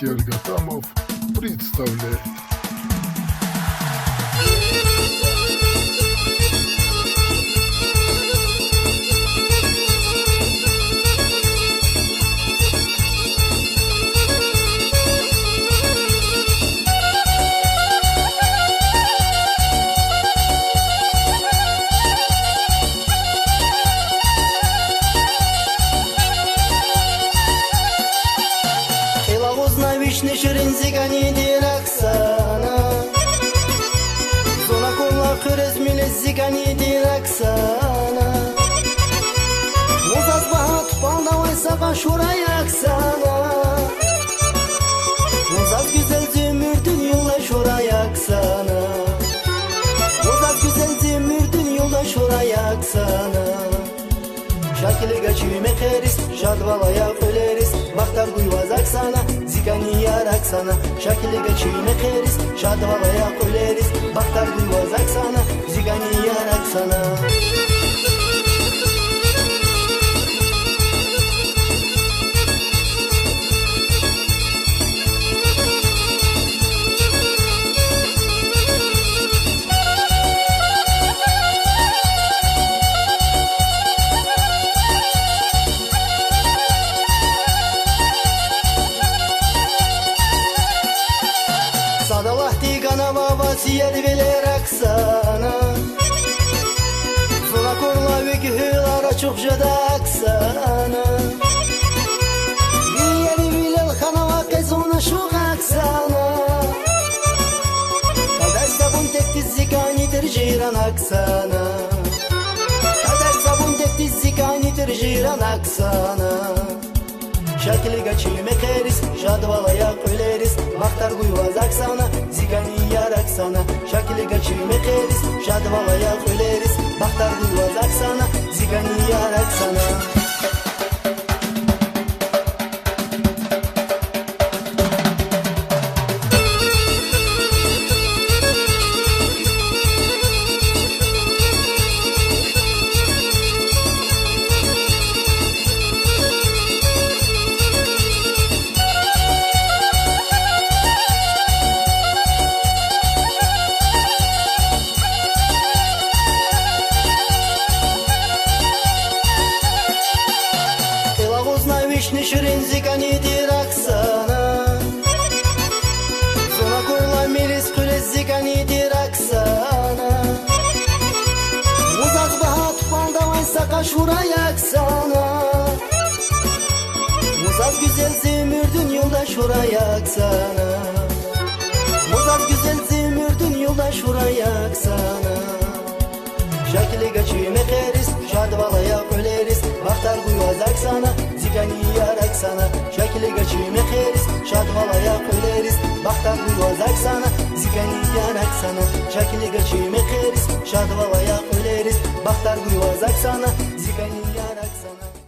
фестиваль Гатамов представляет. Вічний ширинзикані дираксана Зона колла кырыз зикани дираксана Музаз бахат пандавай сака şurayaksana Muzaz güzel zümürdün yolla şurayaksana Muzaz güzel zümürdün yolla şurayaksana Şakili gaçime keriz, şadvalaya öleriz Baktar duyvazak sana, zikani yarak sana Şakili gaçime keriz, şadvalaya öleriz Baktar duyvazak sana, zikani yarak sana Sadalahti kanava vasiyet velerek sana Zula korla ve gühülara çokça da aksana Yeri bilel kanava kezona şok aksana Kader sabun tekti zikanidir jiran aksana Kader sabun tekti zikanidir jiran aksana Şakili gaçime keriz, şadvalaya öleriz Baktar guyvazak sana, zigani yarak sana Şakili gaçime keriz, şadvalaya öleriz Baktar guyvazak sana, zigani yarak sana Вічний ширинзикані дираксана Зона корла мирис кулеззикані дираксана Muzaz bahat pandavay saka şurayaksana Muzaz güzel zümürdün yolda şurayaksana Muzaz güzel zümürdün yolda şurayaksana Şakili gaçime keriz, şadvalaya öleriz Baktar guyvazak sana, zikani yarak sana Şakili gaçime keriz, şadvalaya öleriz Baktar guyvazak sana, zikani yarak sana Şakili gaçime keriz, şadvalaya öleriz Baktar guyvazak sana, zikani yarak sana